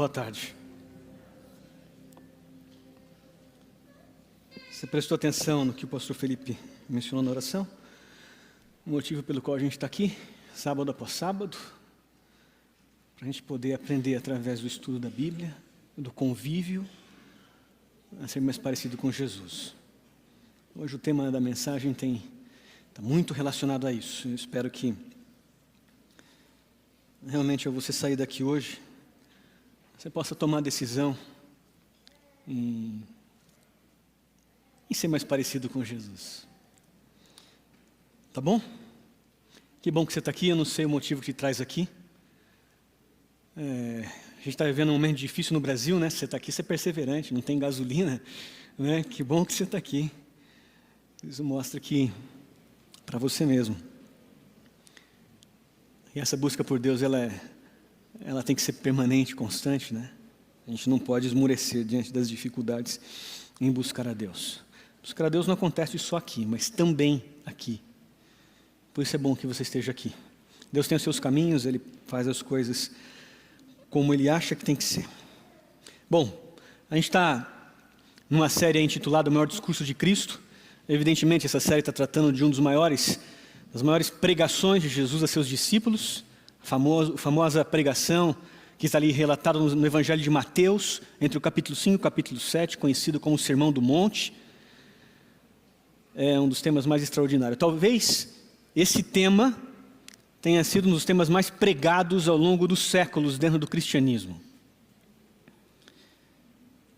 Boa tarde. Você prestou atenção no que o pastor Felipe mencionou na oração? O motivo pelo qual a gente está aqui, sábado após sábado, para a gente poder aprender através do estudo da Bíblia, do convívio, a ser mais parecido com Jesus. Hoje o tema da mensagem está muito relacionado a isso. Eu espero que realmente ao você sair daqui hoje, você possa tomar a decisão em ser mais parecido com Jesus. Tá bom? Que bom que você está aqui, eu não sei o motivo que te traz aqui. A gente está vivendo um momento difícil no Brasil, né? Você está aqui, você é perseverante, não tem gasolina, né? Que bom que você está aqui. Isso mostra que, para você mesmo. E essa busca por Deus, ela tem que ser permanente, constante, né? A gente não pode esmurecer diante das dificuldades em buscar a Deus. Buscar a Deus não acontece só aqui, mas também aqui. Por isso é bom que você esteja aqui. Deus tem os seus caminhos, Ele faz as coisas como Ele acha que tem que ser. Bom, a gente está numa série intitulada O Maior Discurso de Cristo. Evidentemente, essa série está tratando de das maiores pregações de Jesus a seus discípulos, a famosa pregação que está ali relatada no Evangelho de Mateus, entre o capítulo 5 e o capítulo 7, conhecido como o Sermão do Monte. É um dos temas mais extraordinários. Talvez esse tema tenha sido um dos temas mais pregados ao longo dos séculos dentro do cristianismo.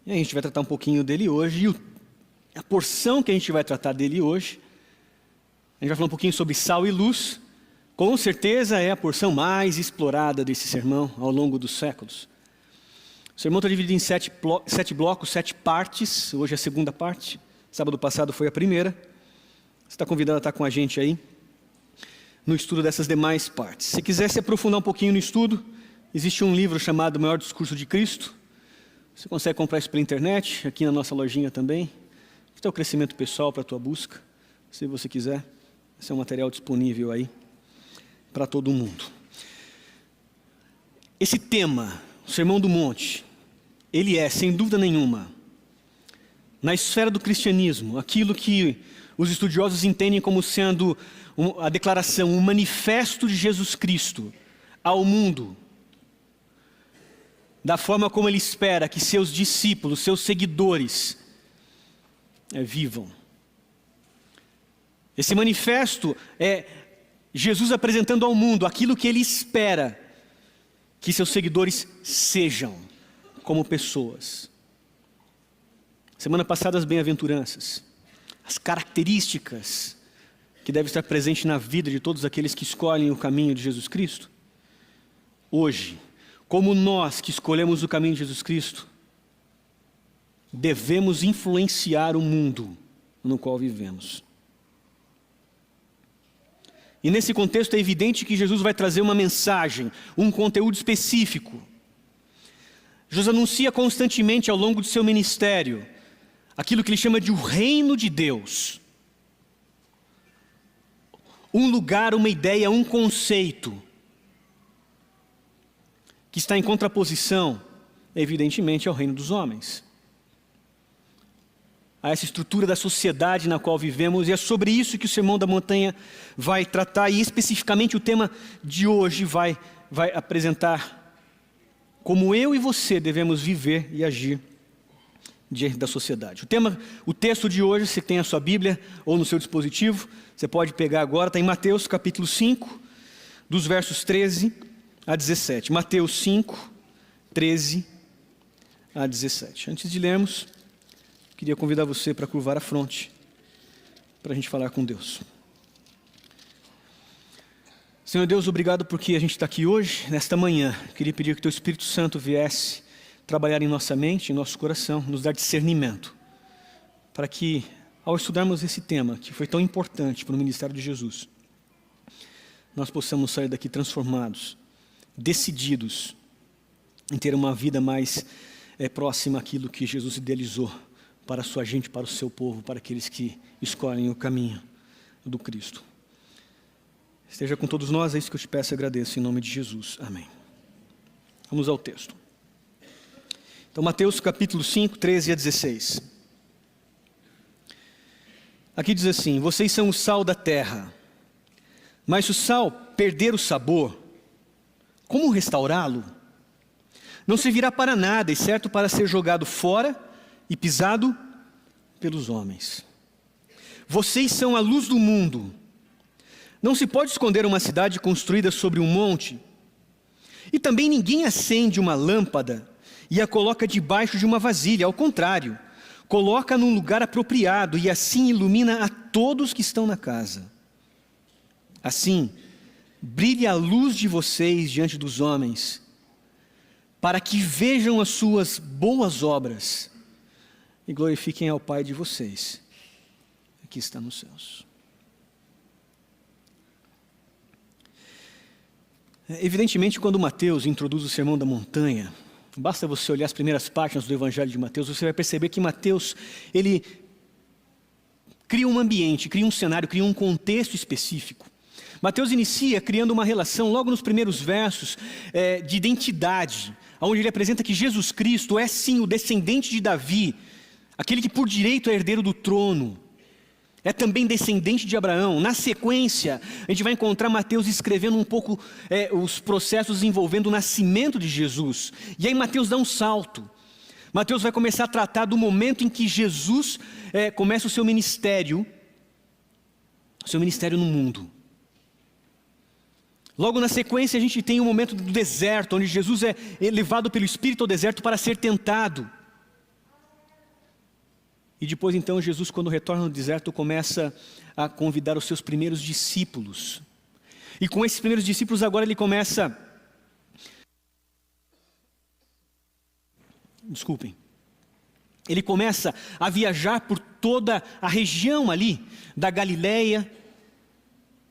E a gente vai tratar um pouquinho dele hoje, e a porção que a gente vai tratar dele hoje, a gente vai falar um pouquinho sobre sal e luz. Com certeza é a porção mais explorada desse sermão ao longo dos séculos. O sermão está dividido em 7 blocos, 7 partes. Hoje é a segunda parte. Sábado passado foi a primeira. Você está convidado a estar com a gente aí no estudo dessas demais partes. Se quiser se aprofundar um pouquinho no estudo, existe um livro chamado O Maior Discurso de Cristo. Você consegue comprar isso pela internet, aqui na nossa lojinha também. Para o crescimento pessoal, para a tua busca, se você quiser. Esse é um material disponível aí para todo mundo. Esse tema, o Sermão do Monte, ele é, sem dúvida nenhuma, na esfera do cristianismo, aquilo que os estudiosos entendem como sendo a declaração, o manifesto de Jesus Cristo ao mundo, da forma como Ele espera que seus discípulos, seus seguidores, vivam. Esse manifesto é Jesus apresentando ao mundo aquilo que Ele espera que seus seguidores sejam como pessoas. Semana passada, as bem-aventuranças, as características que devem estar presentes na vida de todos aqueles que escolhem o caminho de Jesus Cristo. Hoje, como nós que escolhemos o caminho de Jesus Cristo, devemos influenciar o mundo no qual vivemos. E nesse contexto é evidente que Jesus vai trazer uma mensagem, um conteúdo específico. Jesus anuncia constantemente ao longo do seu ministério aquilo que ele chama de o reino de Deus. Um lugar, uma ideia, um conceito que está em contraposição, evidentemente, ao reino dos homens. A essa estrutura da sociedade na qual vivemos, e é sobre isso que o Sermão da Montanha vai tratar, e especificamente o tema de hoje vai apresentar como eu e você devemos viver e agir diante da sociedade. O texto de hoje, você tem a sua Bíblia ou no seu dispositivo, você pode pegar agora, está em Mateus capítulo 5, dos versos 13 a 17. Mateus 5, 13 a 17. Antes de lermos, queria convidar você para curvar a fronte, para a gente falar com Deus. Senhor Deus, obrigado porque a gente está aqui hoje, nesta manhã. Queria pedir que Teu Espírito Santo viesse trabalhar em nossa mente, em nosso coração, nos dar discernimento, para que, ao estudarmos esse tema, que foi tão importante para o ministério de Jesus, nós possamos sair daqui transformados, decididos em ter uma vida mais próxima àquilo que Jesus idealizou para a sua gente, para o seu povo, para aqueles que escolhem o caminho do Cristo. Esteja com todos nós, é isso que eu te peço e agradeço, em nome de Jesus. Amém. Vamos ao texto. Então, Mateus capítulo 5, 13 a 16. Aqui diz assim: vocês são o sal da terra, mas se o sal perder o sabor, como restaurá-lo? Não servirá para nada, exceto para ser jogado fora e pisado pelos homens. Vocês são a luz do mundo. Não se pode esconder uma cidade construída sobre um monte. E também ninguém acende uma lâmpada e a coloca debaixo de uma vasilha. Ao contrário, coloca num lugar apropriado e assim ilumina a todos que estão na casa. Assim, brilhe a luz de vocês diante dos homens, para que vejam as suas boas obras e glorifiquem ao Pai de vocês, que está nos céus. Evidentemente, quando Mateus introduz o Sermão da Montanha, basta você olhar as primeiras páginas do Evangelho de Mateus, você vai perceber que Mateus, ele cria um ambiente, cria um cenário, cria um contexto específico. Mateus inicia criando uma relação, logo nos primeiros versos, de identidade, onde ele apresenta que Jesus Cristo é sim o descendente de Davi, aquele que por direito é herdeiro do trono, é também descendente de Abraão. Na sequência, a gente vai encontrar Mateus escrevendo um pouco os processos envolvendo o nascimento de Jesus. E aí Mateus dá um salto. Mateus vai começar a tratar do momento em que Jesus começa o seu ministério no mundo. Logo na sequência a gente tem o momento do deserto, onde Jesus é levado pelo Espírito ao deserto para ser tentado. E depois então Jesus, quando retorna no deserto, começa a convidar os seus primeiros discípulos. E com esses primeiros discípulos agora ele começa... Ele começa a viajar por toda a região ali da Galileia,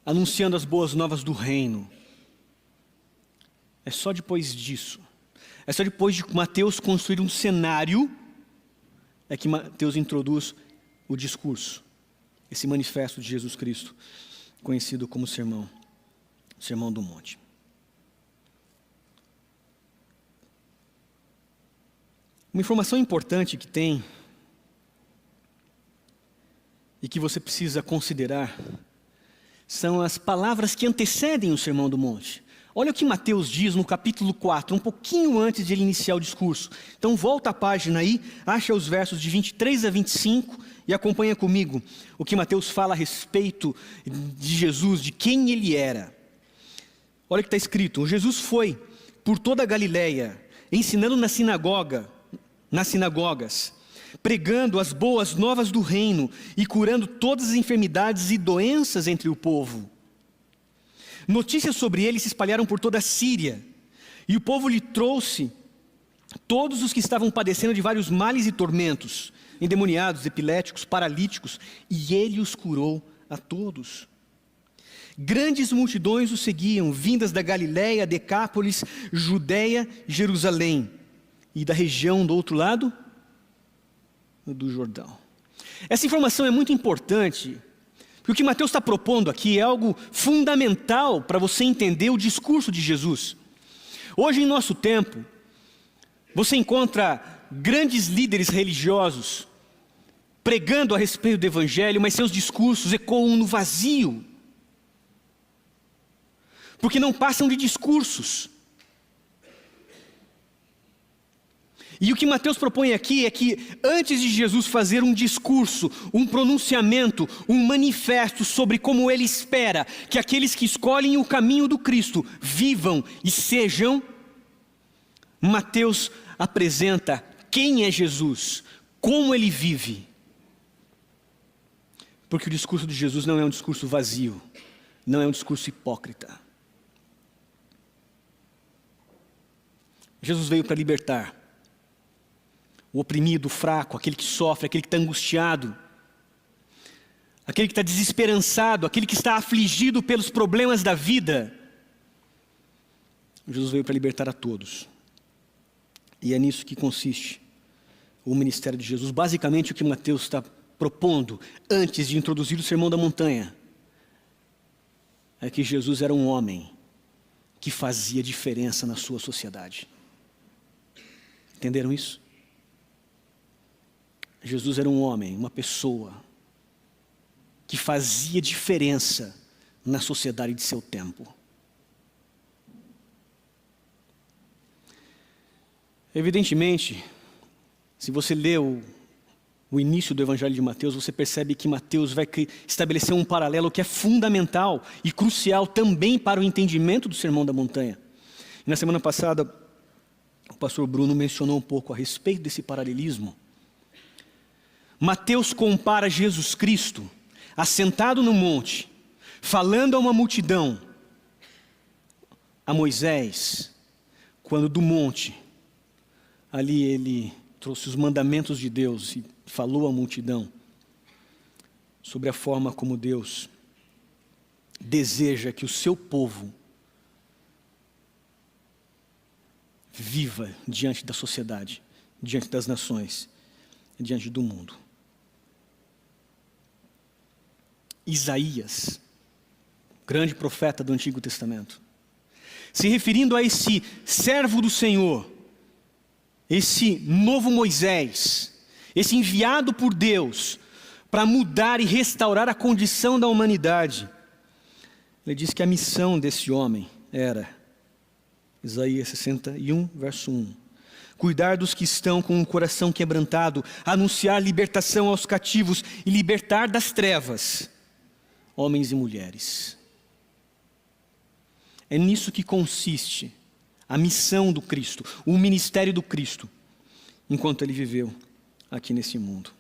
anunciando as boas novas do reino. É só depois disso, é só depois de Mateus construir um cenário, é que Mateus introduz o discurso, esse manifesto de Jesus Cristo, conhecido como Sermão do Monte. Uma informação importante que tem, e que você precisa considerar, são as palavras que antecedem o Sermão do Monte. Olha o que Mateus diz no capítulo 4, um pouquinho antes de ele iniciar o discurso. Então volta a página aí, acha os versos de 23 a 25 e acompanha comigo o que Mateus fala a respeito de Jesus, de quem ele era. Olha o que está escrito: Jesus foi por toda a Galileia, ensinando nas sinagogas, pregando as boas novas do reino e curando todas as enfermidades e doenças entre o povo. Notícias sobre ele se espalharam por toda a Síria, e o povo lhe trouxe todos os que estavam padecendo de vários males e tormentos, endemoniados, epiléticos, paralíticos, e ele os curou a todos. Grandes multidões o seguiam, vindas da Galiléia, Decápolis, Judeia, Jerusalém, e da região do outro lado do Jordão. Essa informação é muito importante, porque o que Mateus está propondo aqui é algo fundamental para você entender o discurso de Jesus. Hoje em nosso tempo, você encontra grandes líderes religiosos pregando a respeito do Evangelho, mas seus discursos ecoam no vazio, porque não passam de discursos. E o que Mateus propõe aqui é que antes de Jesus fazer um discurso, um pronunciamento, um manifesto sobre como ele espera que aqueles que escolhem o caminho do Cristo vivam e sejam, Mateus apresenta quem é Jesus, como ele vive. Porque o discurso de Jesus não é um discurso vazio, não é um discurso hipócrita. Jesus veio para libertar o oprimido, o fraco, aquele que sofre, aquele que está angustiado, aquele que está desesperançado, aquele que está afligido pelos problemas da vida. Jesus veio para libertar a todos. E é nisso que consiste o ministério de Jesus. Basicamente o que Mateus está propondo, antes de introduzir o Sermão da Montanha, é que Jesus era um homem que fazia diferença na sua sociedade. Entenderam isso? Jesus era um homem, uma pessoa, que fazia diferença na sociedade de seu tempo. Evidentemente, se você lê o início do Evangelho de Mateus, você percebe que Mateus vai estabelecer um paralelo que é fundamental e crucial também para o entendimento do Sermão da Montanha. E na semana passada, o pastor Bruno mencionou um pouco a respeito desse paralelismo. Mateus compara Jesus Cristo, assentado no monte, falando a uma multidão, a Moisés, quando do monte, ali ele trouxe os mandamentos de Deus e falou à multidão sobre a forma como Deus deseja que o seu povo viva diante da sociedade, diante das nações, diante do mundo. Isaías, grande profeta do Antigo Testamento, se referindo a esse servo do Senhor, esse novo Moisés, esse enviado por Deus para mudar e restaurar a condição da humanidade, ele diz que a missão desse homem era, Isaías 61, verso 1, cuidar dos que estão com o coração quebrantado, anunciar libertação aos cativos e libertar das trevas homens e mulheres. É nisso que consiste a missão do Cristo, o ministério do Cristo, enquanto ele viveu aqui nesse mundo.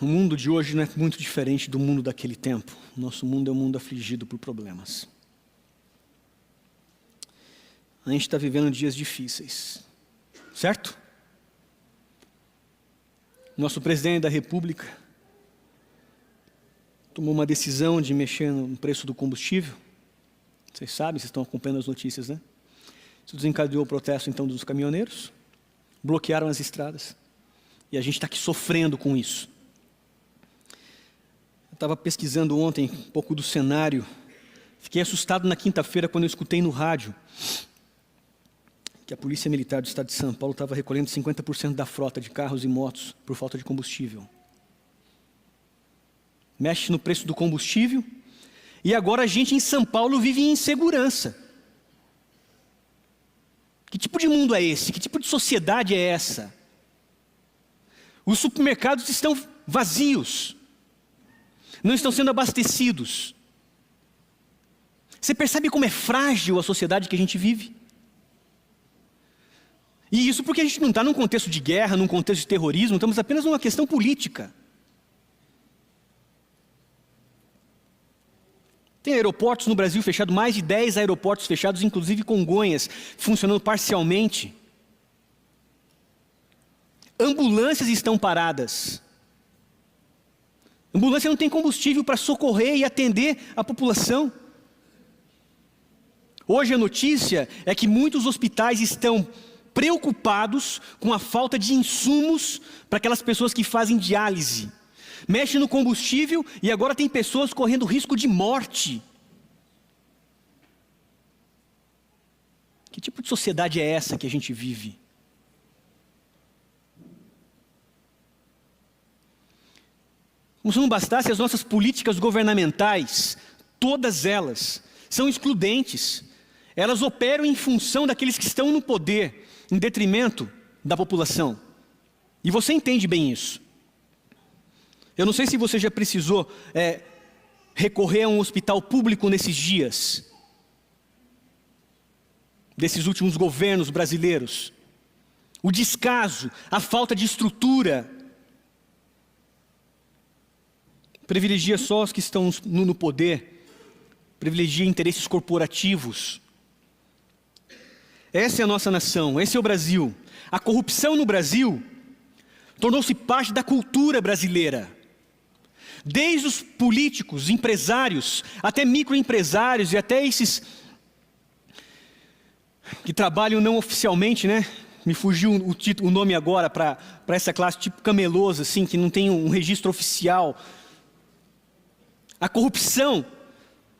O mundo de hoje não é muito diferente do mundo daquele tempo. Nosso mundo é um mundo afligido por problemas. A gente está vivendo dias difíceis, certo? Nosso presidente da República tomou uma decisão de mexer no preço do combustível. Vocês sabem, vocês estão acompanhando as notícias, né? Isso desencadeou o protesto, então, dos caminhoneiros. Bloquearam as estradas. E a gente está aqui sofrendo com isso. Eu estava pesquisando ontem um pouco do cenário. Fiquei assustado na quinta-feira quando eu escutei no rádio que a Polícia Militar do Estado de São Paulo estava recolhendo 50% da frota de carros e motos por falta de combustível. Mexe no preço do combustível, e agora a gente em São Paulo vive em insegurança. Que tipo de mundo é esse? Que tipo de sociedade é essa? Os supermercados estão vazios, não estão sendo abastecidos. Você percebe como é frágil a sociedade que a gente vive? E isso porque a gente não está num contexto de guerra, num contexto de terrorismo, estamos apenas numa questão política. Tem aeroportos no Brasil fechados, mais de 10 aeroportos fechados, inclusive Congonhas, funcionando parcialmente. Ambulâncias estão paradas. Ambulância não tem combustível para socorrer e atender a população. Hoje a notícia é que muitos hospitais estão preocupados com a falta de insumos para aquelas pessoas que fazem diálise. Mexe no combustível e agora tem pessoas correndo risco de morte. Que tipo de sociedade é essa que a gente vive? Como se não bastasse, as nossas políticas governamentais, todas elas, são excludentes. Elas operam em função daqueles que estão no poder, em detrimento da população. E você entende bem isso. Eu não sei se você já precisou recorrer a um hospital público nesses dias, desses últimos governos brasileiros. O descaso, a falta de estrutura, privilegia só os que estão no poder, privilegia interesses corporativos. Essa é a nossa nação, esse é o Brasil. A corrupção no Brasil tornou-se parte da cultura brasileira. Desde os políticos, empresários, até microempresários e até esses que trabalham não oficialmente, né? Me fugiu o nome agora para essa classe, tipo camelôs, assim, que não tem um registro oficial. A corrupção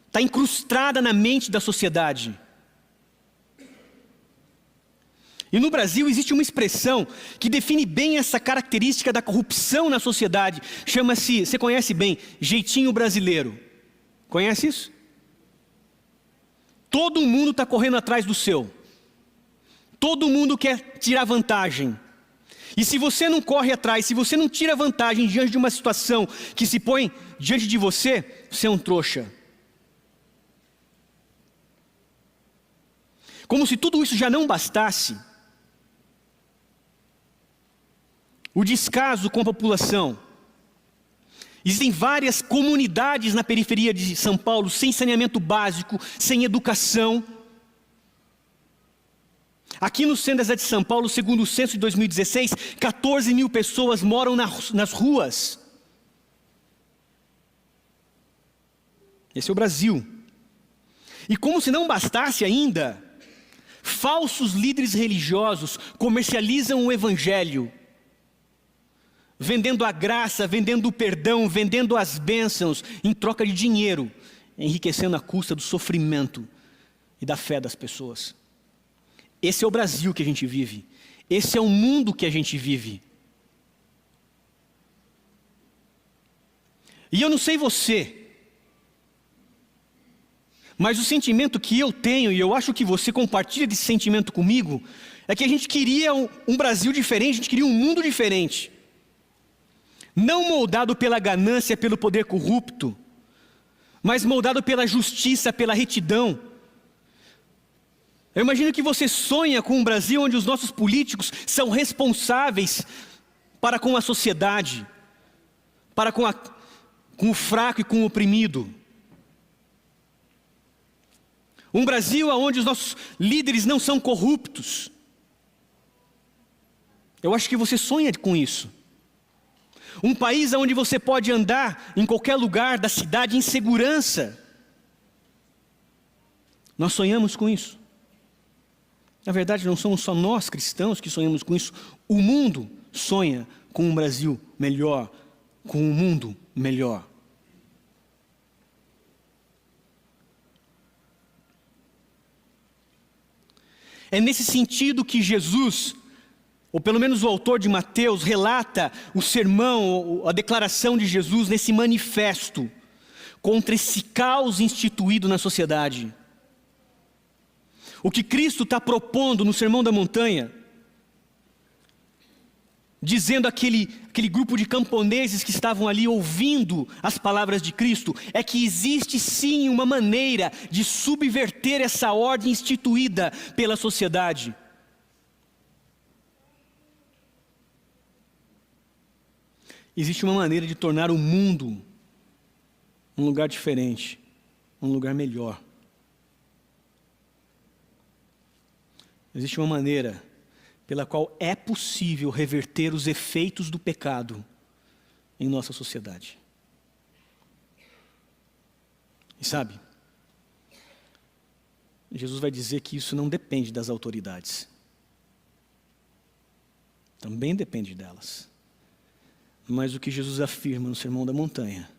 está incrustada na mente da sociedade. E no Brasil existe uma expressão que define bem essa característica da corrupção na sociedade. Chama-se, você conhece bem, jeitinho brasileiro. Conhece isso? Todo mundo está correndo atrás do seu. Todo mundo quer tirar vantagem. E se você não corre atrás, se você não tira vantagem diante de uma situação que se põe diante de você, você é um trouxa. Como se tudo isso já não bastasse, o descaso com a população. Existem várias comunidades na periferia de São Paulo sem saneamento básico, sem educação. Aqui no centro da cidade de São Paulo, segundo o censo de 2016, 14 mil pessoas moram nas ruas. Esse é o Brasil. E como se não bastasse ainda, falsos líderes religiosos comercializam o evangelho, vendendo a graça, vendendo o perdão, vendendo as bênçãos em troca de dinheiro, enriquecendo à custa do sofrimento e da fé das pessoas. Esse é o Brasil que a gente vive. Esse é o mundo que a gente vive. E eu não sei você, mas o sentimento que eu tenho, e eu acho que você compartilha desse sentimento comigo, é que a gente queria um Brasil diferente, a gente queria um mundo diferente. Não moldado pela ganância, pelo poder corrupto, mas moldado pela justiça, pela retidão. Eu imagino que você sonha com um Brasil onde os nossos políticos são responsáveis para com a sociedade, para com o fraco e com o oprimido. Um Brasil onde os nossos líderes não são corruptos. Eu acho que você sonha com isso. Um país onde você pode andar em qualquer lugar da cidade em segurança. Nós sonhamos com isso. Na verdade, não somos só nós cristãos que sonhamos com isso. O mundo sonha com um Brasil melhor, com um mundo melhor. É nesse sentido que Jesus, ou pelo menos o autor de Mateus, relata o sermão, a declaração de Jesus nesse manifesto contra esse caos instituído na sociedade. O que Cristo está propondo no Sermão da Montanha, dizendo aquele grupo de camponeses que estavam ali ouvindo as palavras de Cristo, é que existe sim uma maneira de subverter essa ordem instituída pela sociedade. Existe uma maneira de tornar o mundo um lugar diferente, um lugar melhor. Existe uma maneira pela qual é possível reverter os efeitos do pecado em nossa sociedade. E sabe, Jesus vai dizer que isso não depende das autoridades. Também depende delas. Mas o que Jesus afirma no Sermão da Montanha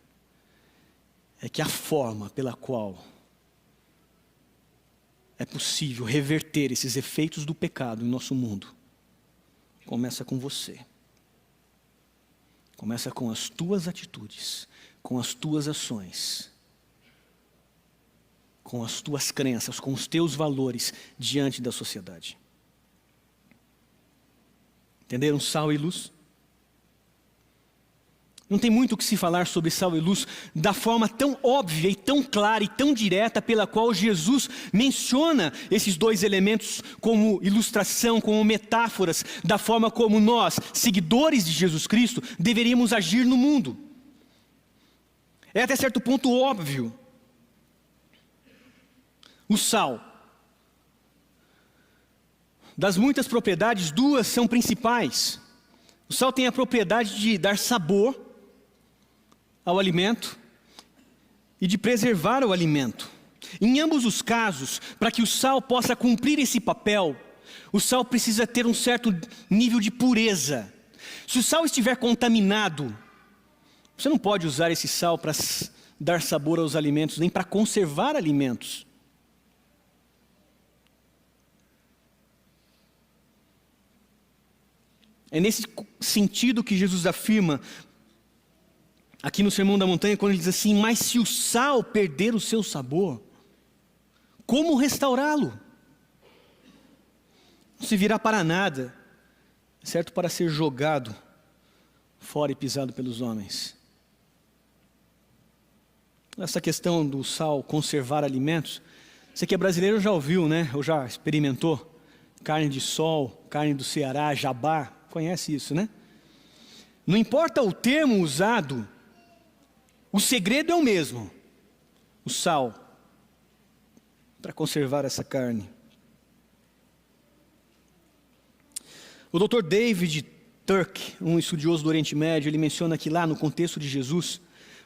é que a forma pela qual é possível reverter esses efeitos do pecado em nosso mundo começa com você. Começa com as tuas atitudes, com as tuas ações, com as tuas crenças, com os teus valores diante da sociedade. Entenderam? Sal e luz? Não tem muito o que se falar sobre sal e luz da forma tão óbvia e tão clara e tão direta pela qual Jesus menciona esses dois elementos como ilustração, como metáforas da forma como nós, seguidores de Jesus Cristo, deveríamos agir no mundo. É até certo ponto óbvio. O sal. Das muitas propriedades, duas são principais. O sal tem a propriedade de dar sabor ao alimento e de preservar o alimento. Em ambos os casos, para que o sal possa cumprir esse papel, o sal precisa ter um certo nível de pureza. Se o sal estiver contaminado, você não pode usar esse sal para dar sabor aos alimentos, nem para conservar alimentos. É nesse sentido que Jesus afirma aqui no Sermão da Montanha, quando ele diz assim: mas se o sal perder o seu sabor, como restaurá-lo? Não se virá para nada, certo, para ser jogado fora e pisado pelos homens. Essa questão do sal conservar alimentos, você que é brasileiro já ouviu, né? Ou já experimentou? Carne de sol, carne do Ceará, jabá, conhece isso, né? Não importa o termo usado, o segredo é o mesmo: o sal, para conservar essa carne. O Dr. David Turk, um estudioso do Oriente Médio, ele menciona que lá no contexto de Jesus,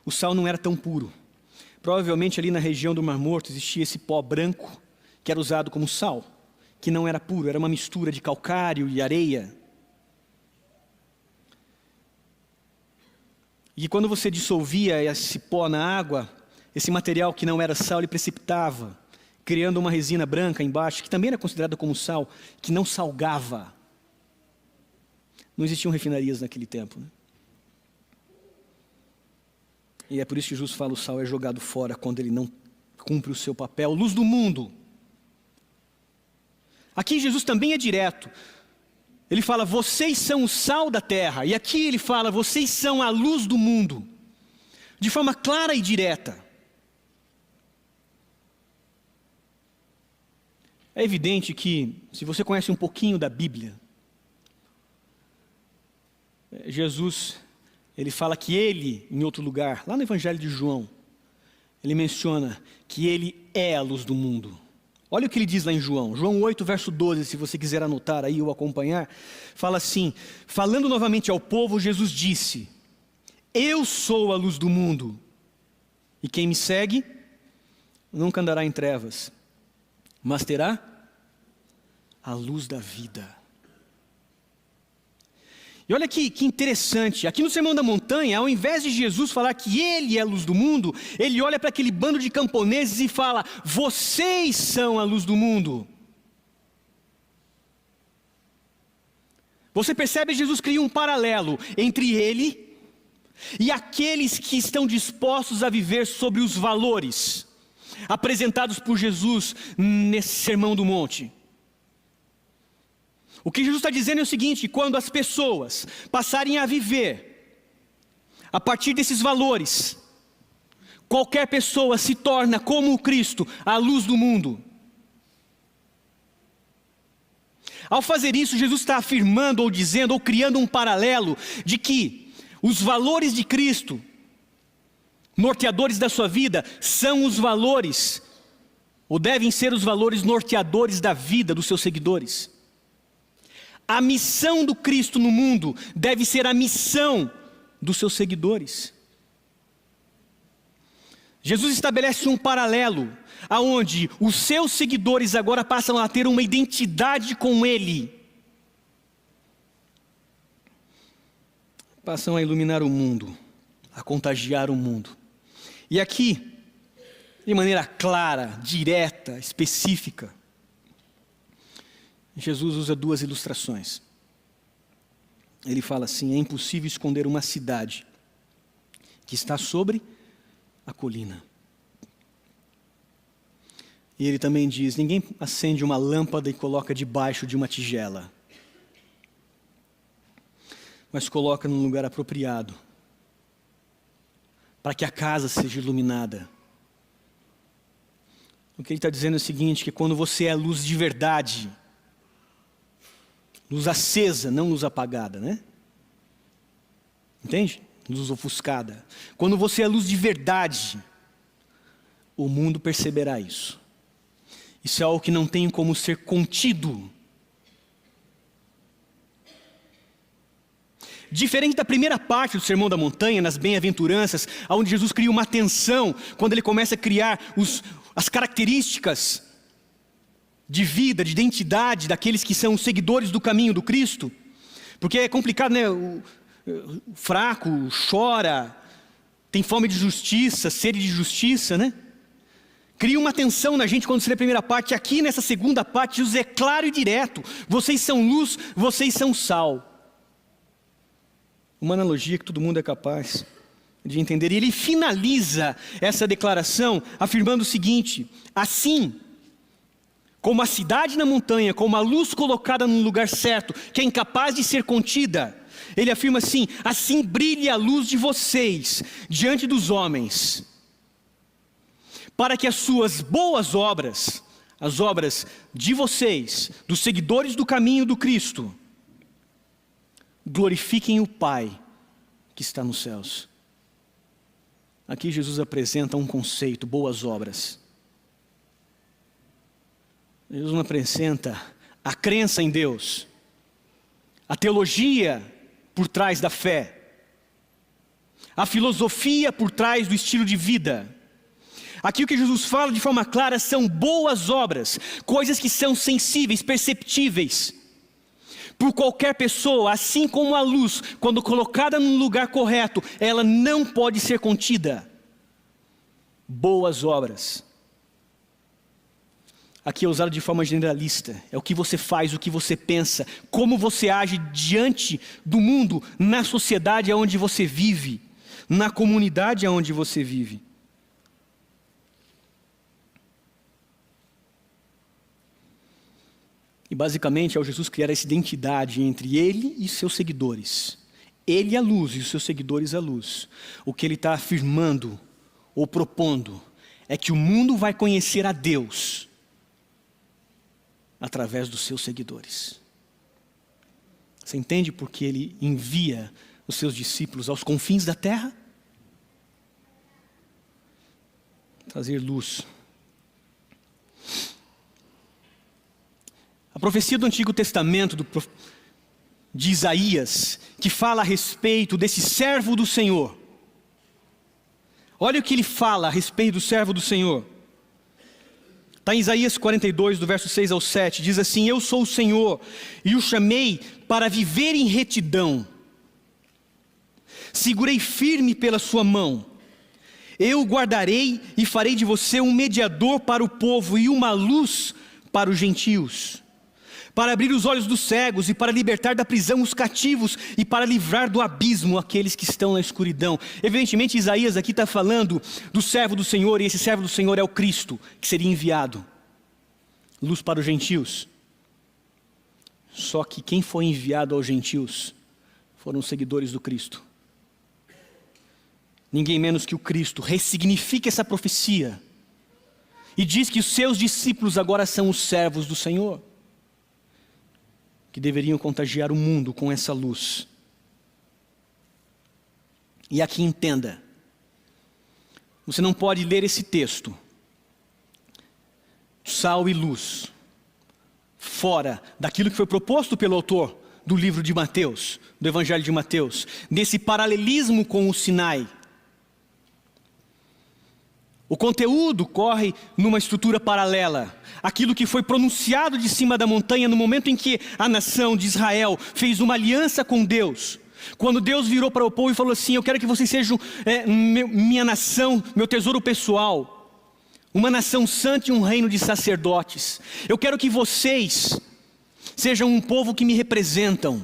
o sal não era tão puro. Provavelmente ali na região do Mar Morto existia esse pó branco que era usado como sal, que não era puro, era uma mistura de calcário e areia. E quando você dissolvia esse pó na água, esse material que não era sal, ele precipitava, criando uma resina branca embaixo, que também era considerada como sal, que não salgava. Não existiam refinarias naquele tempo, né? E é por isso que Jesus fala: o sal é jogado fora quando ele não cumpre o seu papel. Luz do mundo. Aqui Jesus também é direto. Ele fala: vocês são o sal da terra. E aqui ele fala: vocês são a luz do mundo. De forma clara e direta. É evidente que, se você conhece um pouquinho da Bíblia, Jesus, ele fala que ele, em outro lugar, lá no Evangelho de João, ele menciona que ele é a luz do mundo. Olha o que ele diz lá em João 8, verso 12, se você quiser anotar aí ou acompanhar, fala assim: falando novamente ao povo, Jesus disse: eu sou a luz do mundo, e quem me segue nunca andará em trevas, mas terá a luz da vida. E olha que interessante, aqui no Sermão da Montanha, ao invés de Jesus falar que ele é a luz do mundo, ele olha para aquele bando de camponeses e fala: vocês são a luz do mundo. Você percebe, Jesus cria um paralelo entre ele e aqueles que estão dispostos a viver sobre os valores apresentados por Jesus nesse Sermão do Monte. O que Jesus está dizendo é o seguinte: quando as pessoas passarem a viver a partir desses valores, qualquer pessoa se torna como o Cristo, a luz do mundo. Ao fazer isso, Jesus está afirmando ou dizendo ou criando um paralelo de que os valores de Cristo, norteadores da sua vida, são os valores, ou devem ser os valores norteadores da vida dos seus seguidores. A missão do Cristo no mundo deve ser a missão dos seus seguidores. Jesus estabelece um paralelo, aonde os seus seguidores agora passam a ter uma identidade com Ele. Passam a iluminar o mundo, a contagiar o mundo. E aqui, de maneira clara, direta, específica, Jesus usa duas ilustrações. Ele fala assim: é impossível esconder uma cidade que está sobre a colina. E ele também diz: ninguém acende uma lâmpada e coloca debaixo de uma tigela, mas coloca num lugar apropriado, para que a casa seja iluminada. O que ele está dizendo é o seguinte: que quando você é luz de verdade, luz acesa, não luz apagada, né? Entende? Luz ofuscada. Quando você é luz de verdade, o mundo perceberá isso. Isso é algo que não tem como ser contido. Diferente da primeira parte do Sermão da Montanha, nas bem-aventuranças, onde Jesus cria uma tensão, quando ele começa a criar as características de vida, de identidade daqueles que são seguidores do caminho do Cristo. Porque é complicado, né? O fraco chora, tem fome de justiça, sede de justiça, né? Cria uma tensão na gente quando se lê a primeira parte. Aqui nessa segunda parte, Jesus é claro e direto: vocês são luz, vocês são sal. Uma analogia que todo mundo é capaz de entender. E ele finaliza essa declaração afirmando o seguinte: assim como a cidade na montanha, como a luz colocada no lugar certo, que é incapaz de ser contida, ele afirma assim: assim brilhe a luz de vocês diante dos homens, para que as suas boas obras, as obras de vocês, dos seguidores do caminho do Cristo, glorifiquem o Pai que está nos céus. Aqui Jesus apresenta um conceito: boas obras. Jesus não apresenta a crença em Deus, a teologia por trás da fé, a filosofia por trás do estilo de vida. Aqui o que Jesus fala de forma clara são boas obras, coisas que são sensíveis, perceptíveis por qualquer pessoa, assim como a luz, quando colocada no lugar correto, ela não pode ser contida. Boas obras. Aqui é usado de forma generalista, é o que você faz, o que você pensa, como você age diante do mundo, na sociedade onde você vive, na comunidade onde você vive. E basicamente é o Jesus criar essa identidade entre ele e seus seguidores. Ele é a luz e os seus seguidores a luz. O que ele está afirmando ou propondo é que o mundo vai conhecer a Deus através dos seus seguidores. Você entende por que ele envia os seus discípulos aos confins da terra? Trazer luz. A profecia do Antigo Testamento, de Isaías, que fala a respeito desse servo do Senhor. Olha o que ele fala a respeito do servo do Senhor. Está em Isaías 42, do verso 6 ao 7, diz assim: eu sou o Senhor, e o chamei para viver em retidão. Segurei firme pela sua mão. Eu o guardarei e farei de você um mediador para o povo e uma luz para os gentios. Para abrir os olhos dos cegos e para libertar da prisão os cativos e para livrar do abismo aqueles que estão na escuridão. Evidentemente Isaías aqui está falando do servo do Senhor, e esse servo do Senhor é o Cristo, que seria enviado. Luz para os gentios. Só que quem foi enviado aos gentios foram os seguidores do Cristo. Ninguém menos que o Cristo ressignifica essa profecia e diz que os seus discípulos agora são os servos do Senhor, que deveriam contagiar o mundo com essa luz. E aqui entenda, você não pode ler esse texto, sal e luz, fora daquilo que foi proposto pelo autor do livro de Mateus, do Evangelho de Mateus, nesse paralelismo com o Sinai. O conteúdo corre numa estrutura paralela. Aquilo que foi pronunciado de cima da montanha no momento em que a nação de Israel fez uma aliança com Deus. Quando Deus virou para o povo e falou assim: eu quero que vocês sejam minha nação, meu tesouro pessoal. Uma nação santa e um reino de sacerdotes. Eu quero que vocês sejam um povo que me representam.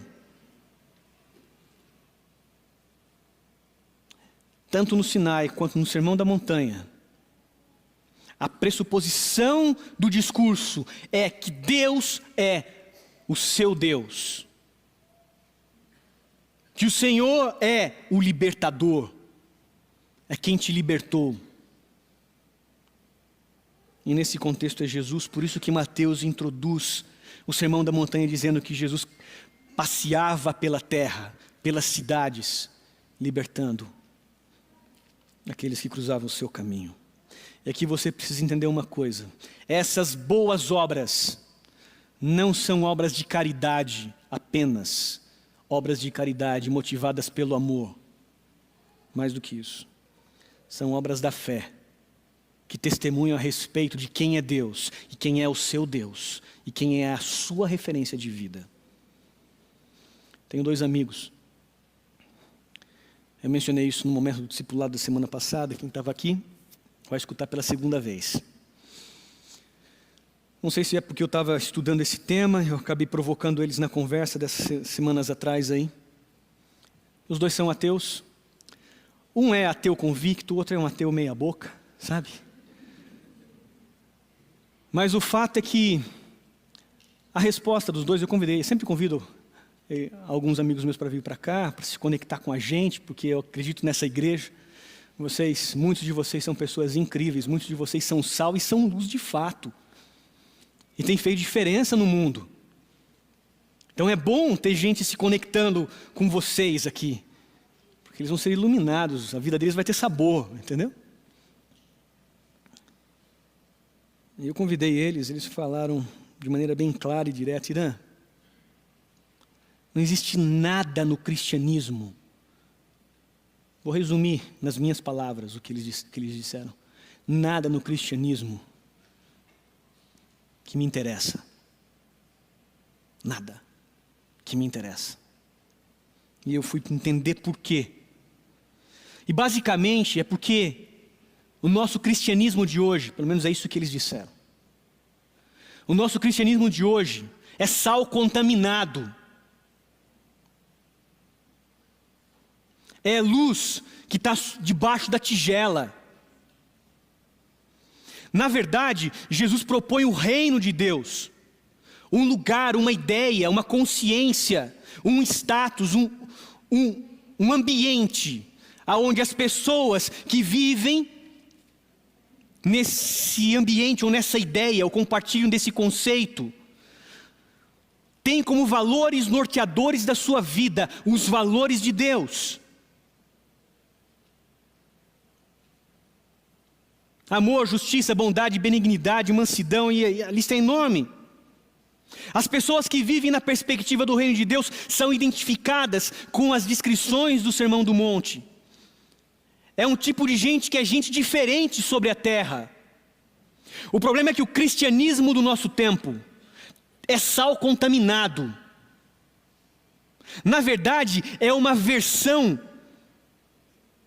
Tanto no Sinai quanto no Sermão da Montanha, a pressuposição do discurso é que Deus é o seu Deus. Que o Senhor é o libertador. É quem te libertou. E nesse contexto é Jesus, por isso que Mateus introduz o Sermão da Montanha dizendo que Jesus passeava pela terra, pelas cidades, libertando aqueles que cruzavam o seu caminho. E aqui você precisa entender uma coisa: essas boas obras não são obras de caridade apenas, obras de caridade motivadas pelo amor. Mais do que isso, são obras da fé, que testemunham a respeito de quem é Deus, e quem é o seu Deus, e quem é a sua referência de vida. Tenho 2 amigos. Eu mencionei isso no momento do discipulado da semana passada. Quem estava aqui vai escutar pela segunda vez. Não sei se é porque eu estava estudando esse tema, eu acabei provocando eles na conversa dessas semanas atrás aí. Os dois são ateus. Um é ateu convicto, o outro é um ateu meia boca, sabe? Mas o fato é que a resposta dos dois, eu sempre convido alguns amigos meus para vir para cá, para se conectar com a gente, porque eu acredito nessa igreja. Muitos de vocês são pessoas incríveis, muitos de vocês são sal e são luz de fato. E tem feito diferença no mundo. Então é bom ter gente se conectando com vocês aqui, porque eles vão ser iluminados, a vida deles vai ter sabor, entendeu? E eu convidei eles falaram de maneira bem clara e direta: Irã, não existe nada no cristianismo. Vou resumir nas minhas palavras o que eles disseram. Nada no cristianismo que me interessa. Nada que me interessa. E eu fui entender por quê. E basicamente é porque o nosso cristianismo de hoje, pelo menos é isso que eles disseram. O nosso cristianismo de hoje é sal contaminado. É luz que está debaixo da tigela. Na verdade, Jesus propõe o reino de Deus. Um lugar, uma ideia, uma consciência, um status, um ambiente onde as pessoas que vivem nesse ambiente ou nessa ideia, ou compartilham desse conceito, têm como valores norteadores da sua vida os valores de Deus. Amor, justiça, bondade, benignidade, mansidão, e a lista é enorme. As pessoas que vivem na perspectiva do reino de Deus são identificadas com as descrições do Sermão do Monte. É um tipo de gente que é gente diferente sobre a terra. O problema é que o cristianismo do nosso tempo é sal contaminado. Na verdade, é uma versão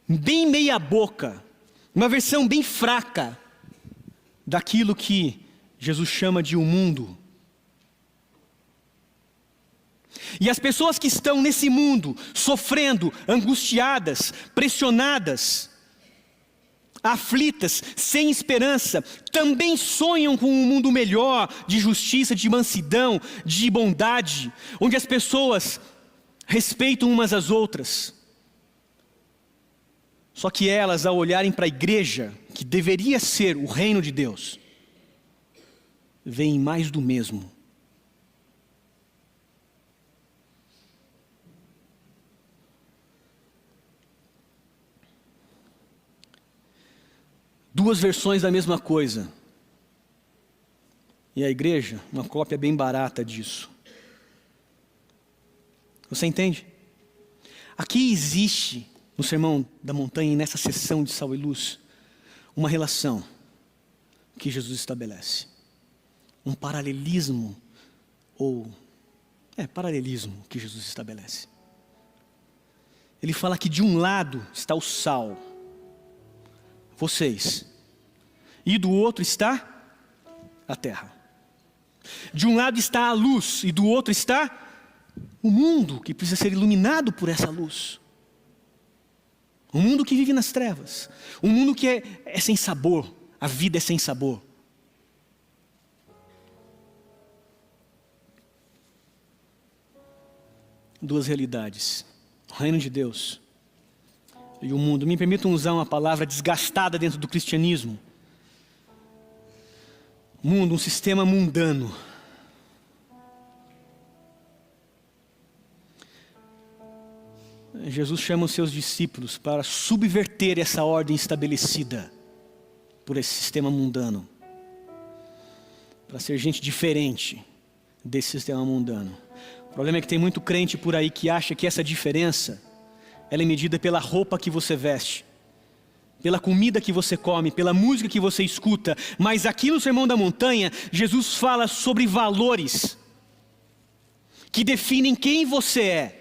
bem meia boca, uma versão bem fraca daquilo que Jesus chama de um mundo. E as pessoas que estão nesse mundo, sofrendo, angustiadas, pressionadas, aflitas, sem esperança, também sonham com um mundo melhor, de justiça, de mansidão, de bondade, onde as pessoas respeitam umas às outras. Só que elas, ao olharem para a igreja, que deveria ser o reino de Deus, veem mais do mesmo. Duas versões da mesma coisa. E a igreja, uma cópia bem barata disso. Você entende? Aqui existe, no Sermão da Montanha, e nessa sessão de sal e luz, uma relação que Jesus estabelece. Um paralelismo, paralelismo que Jesus estabelece. Ele fala que de um lado está o sal, vocês, e do outro está a terra. De um lado está a luz, e do outro está o mundo, que precisa ser iluminado por essa luz. Um mundo que vive nas trevas, um mundo que é sem sabor, a vida é sem sabor. Duas realidades, o reino de Deus e o mundo. Me permitam usar uma palavra desgastada dentro do cristianismo. Mundo, um sistema mundano. Jesus chama os seus discípulos para subverter essa ordem estabelecida por esse sistema mundano, para ser gente diferente desse sistema mundano. O problema é que tem muito crente por aí que acha que essa diferença ela é medida pela roupa que você veste, pela comida que você come, pela música que você escuta. Mas aqui no Sermão da Montanha, Jesus fala sobre valores que definem quem você é.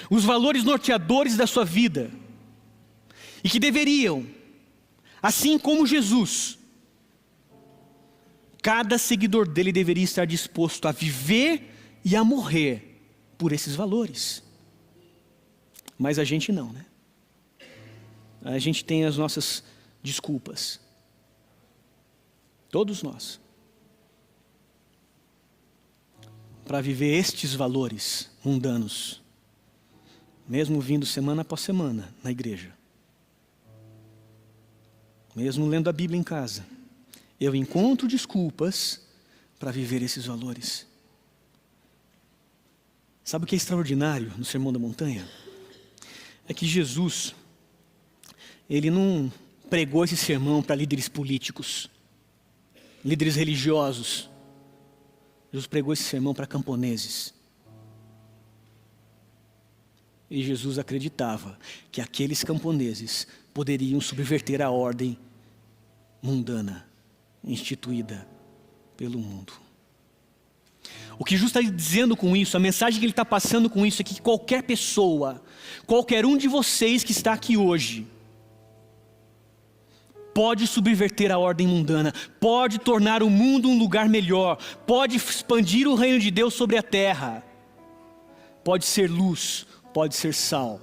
Os valores norteadores da sua vida. E que deveriam, assim como Jesus, cada seguidor dele deveria estar disposto a viver e a morrer por esses valores. Mas a gente não, né? A gente tem as nossas desculpas. Todos nós. Para viver estes valores mundanos. Mesmo vindo semana após semana na igreja. Mesmo lendo a Bíblia em casa. Eu encontro desculpas para viver esses valores. Sabe o que é extraordinário no Sermão da Montanha? É que Jesus, ele não pregou esse sermão para líderes políticos, líderes religiosos. Jesus pregou esse sermão para camponeses. E Jesus acreditava que aqueles camponeses poderiam subverter a ordem mundana, instituída pelo mundo. O que Jesus está dizendo com isso, a mensagem que ele está passando com isso é que qualquer pessoa, qualquer um de vocês que está aqui hoje, pode subverter a ordem mundana, pode tornar o mundo um lugar melhor, pode expandir o reino de Deus sobre a terra, pode ser luz, pode ser sal,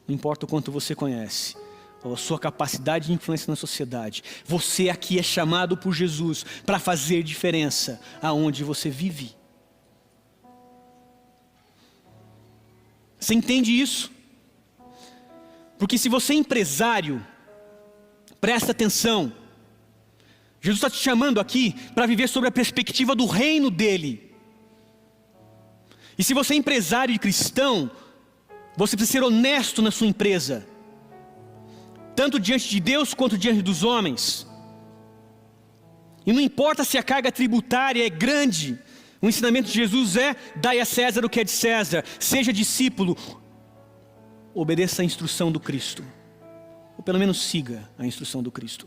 não importa o quanto você conhece, ou a sua capacidade de influência na sociedade, você aqui é chamado por Jesus para fazer diferença aonde você vive. Você entende isso? Porque se você é empresário, presta atenção, Jesus está te chamando aqui para viver sobre a perspectiva do reino dele. E se você é empresário e cristão, você precisa ser honesto na sua empresa, tanto diante de Deus quanto diante dos homens. E não importa se a carga tributária é grande, o ensinamento de Jesus é: dai a César o que é de César, seja discípulo, obedeça a instrução do Cristo, ou pelo menos siga a instrução do Cristo.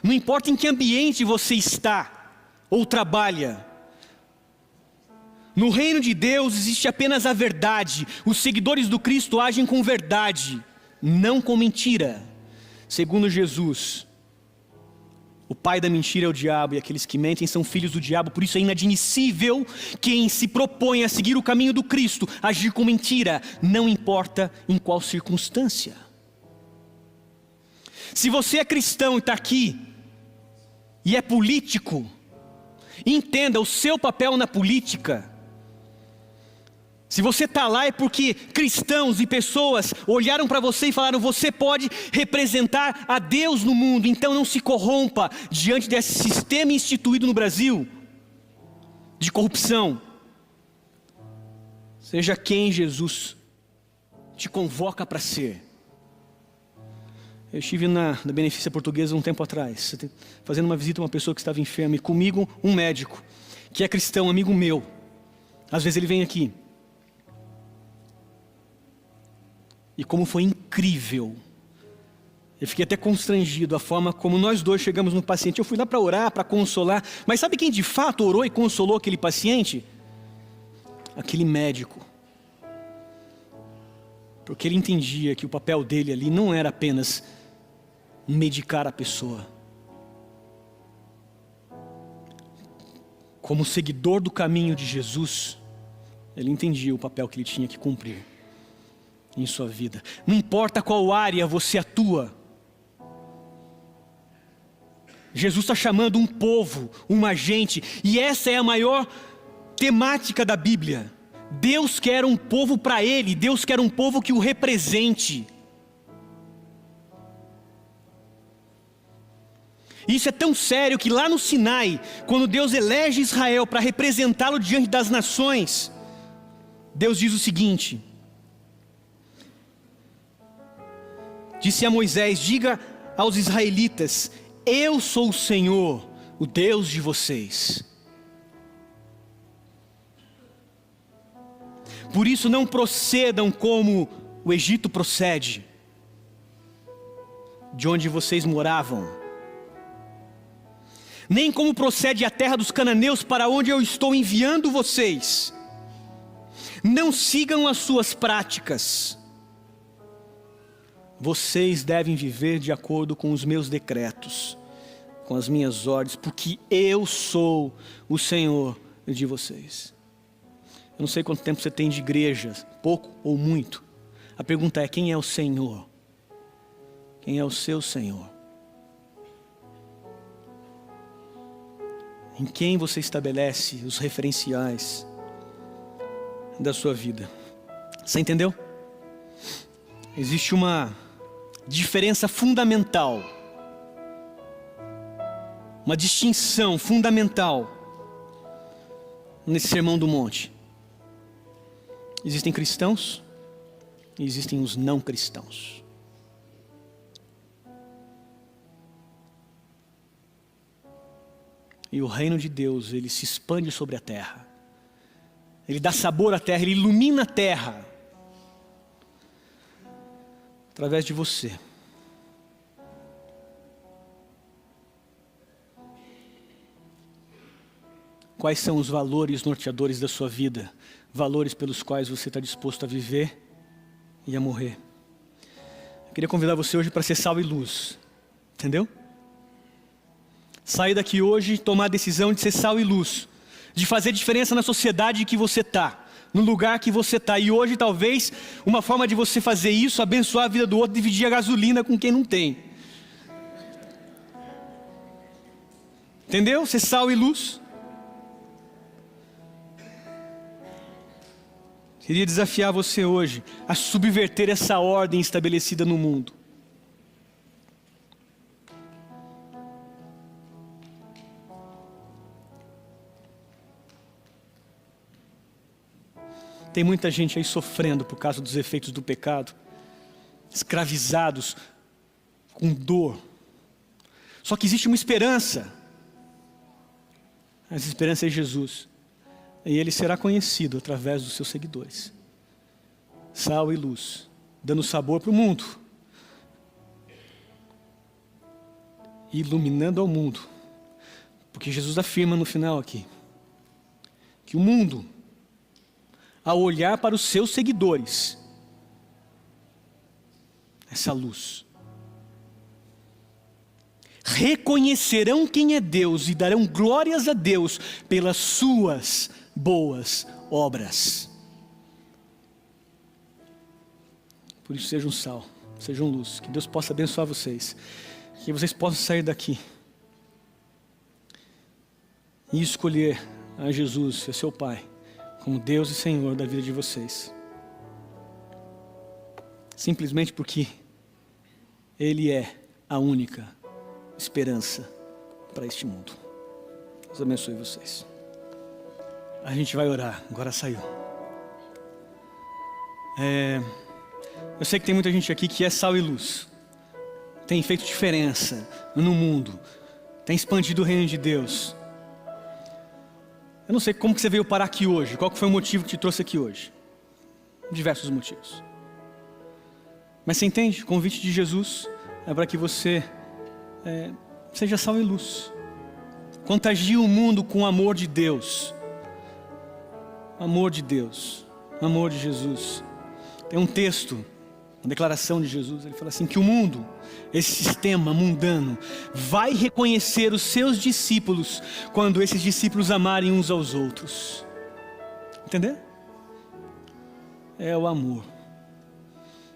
Não importa em que ambiente você está ou trabalha, no reino de Deus existe apenas a verdade. Os seguidores do Cristo agem com verdade, não com mentira. Segundo Jesus, o pai da mentira é o diabo, e aqueles que mentem são filhos do diabo. Por isso é inadmissível quem se propõe a seguir o caminho do Cristo agir com mentira, não importa em qual circunstância. Se você é cristão e está aqui e é político, entenda o seu papel na política. Se você está lá é porque cristãos e pessoas olharam para você e falaram: você pode representar a Deus no mundo, então não se corrompa diante desse sistema instituído no Brasil de corrupção. Seja quem Jesus te convoca para ser. Eu estive na Beneficência Portuguesa um tempo atrás, fazendo uma visita a uma pessoa que estava enferma, e comigo um médico, que é cristão, amigo meu. Às vezes ele vem aqui. E como foi incrível, eu fiquei até constrangido a forma como nós dois chegamos no paciente. Eu fui lá para orar, para consolar, mas sabe quem de fato orou e consolou aquele paciente? Aquele médico. Porque ele entendia que o papel dele ali não era apenas medicar a pessoa. Como seguidor do caminho de Jesus, ele entendia o papel que ele tinha que cumprir em sua vida. Não importa qual área você atua, Jesus está chamando um povo, uma gente, e essa é a maior temática da Bíblia. Deus quer um povo para Ele, Deus quer um povo que o represente. Isso é tão sério que lá no Sinai, quando Deus elege Israel para representá-lo diante das nações, Deus diz o seguinte: disse a Moisés: diga aos israelitas, eu sou o Senhor, o Deus de vocês. Por isso não procedam como o Egito procede, de onde vocês moravam, nem como procede a terra dos cananeus, para onde eu estou enviando vocês. Não sigam as suas práticas. Vocês devem viver de acordo com os meus decretos, com as minhas ordens, porque eu sou o Senhor de vocês. Eu não sei quanto tempo você tem de igreja, pouco ou muito. A pergunta é: quem é o Senhor? Quem é o seu Senhor? Em quem você estabelece os referenciais da sua vida? Você entendeu? Existe uma diferença fundamental, uma distinção fundamental nesse Sermão do Monte. Existem cristãos e existem os não cristãos. E o reino de Deus, ele se expande sobre a terra. Ele dá sabor à terra, ele ilumina a terra. Através de você. Quais são os valores norteadores da sua vida? Valores pelos quais você está disposto a viver e a morrer. Eu queria convidar você hoje para ser sal e luz. Entendeu? Sair daqui hoje e tomar a decisão de ser sal e luz. De fazer diferença na sociedade que você está. No lugar que você está. E hoje talvez uma forma de você fazer isso, abençoar a vida do outro, dividir a gasolina com quem não tem. Entendeu? Ser sal e luz. Queria desafiar você hoje a subverter essa ordem estabelecida no mundo. Tem muita gente aí sofrendo por causa dos efeitos do pecado, escravizados, com dor. Só que existe uma esperança. Essa esperança é Jesus. E Ele será conhecido através dos seus seguidores. Sal e luz, dando sabor para o mundo. E iluminando ao mundo. Porque Jesus afirma no final aqui, que o mundo, ao olhar para os seus seguidores, essa luz, reconhecerão quem é Deus e darão glórias a Deus pelas suas boas obras. Por isso sejam sal, sejam luz, que Deus possa abençoar vocês, que vocês possam sair daqui e escolher a Jesus, a seu Pai, como Deus e Senhor da vida de vocês. Simplesmente porque Ele é a única esperança para este mundo. Deus abençoe vocês. A gente vai orar, agora saiu. Eu sei que tem muita gente aqui que é sal e luz. Tem feito diferença no mundo. Tem expandido o reino de Deus. Eu não sei como que você veio parar aqui hoje. Qual que foi o motivo que te trouxe aqui hoje? Diversos motivos. Mas você entende? O convite de Jesus é para que você seja sal e luz. Contagie o mundo com o amor de Deus. Amor de Deus. Amor de Jesus. Tem um texto, uma declaração de Jesus. Ele fala assim, que o mundo, esse sistema mundano, vai reconhecer os seus discípulos quando esses discípulos amarem uns aos outros. Entendeu? É o amor.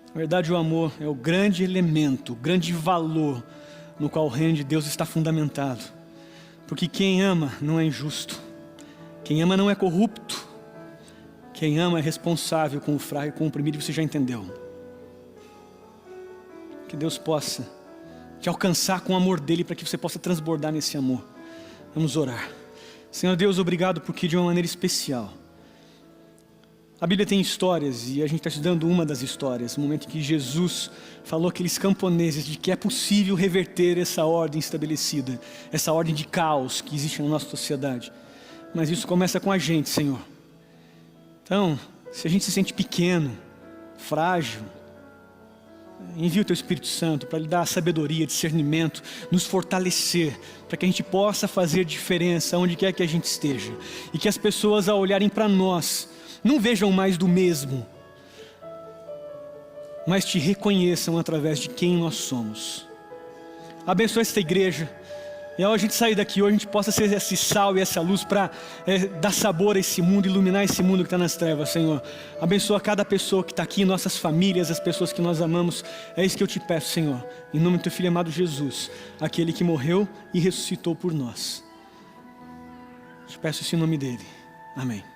Na verdade, o amor é o grande elemento, o grande valor no qual o reino de Deus está fundamentado. Porque quem ama não é injusto. Quem ama não é corrupto. Quem ama é responsável com o fraco e com o oprimido. Você já entendeu? Que Deus possa te alcançar com o amor dEle, para que você possa transbordar nesse amor. Vamos orar. Senhor Deus, obrigado porque de uma maneira especial a Bíblia tem histórias, e a gente está estudando uma das histórias, no momento em que Jesus falou àqueles camponeses de que é possível reverter essa ordem estabelecida, essa ordem de caos que existe na nossa sociedade. Mas isso começa com a gente, Senhor. Então, se a gente se sente pequeno, frágil, envia o Teu Espírito Santo para lhe dar sabedoria, discernimento, nos fortalecer, para que a gente possa fazer diferença onde quer que a gente esteja. E que as pessoas, ao olharem para nós, não vejam mais do mesmo, mas Te reconheçam através de quem nós somos. Abençoa esta igreja, E ao a gente sair daqui hoje, a gente possa ser esse sal e essa luz para dar sabor a esse mundo, iluminar esse mundo que está nas trevas, Senhor. Abençoa cada pessoa que está aqui, nossas famílias, as pessoas que nós amamos. É isso que eu te peço, Senhor. Em nome do teu Filho amado Jesus, aquele que morreu e ressuscitou por nós. Te peço isso em nome dele. Amém.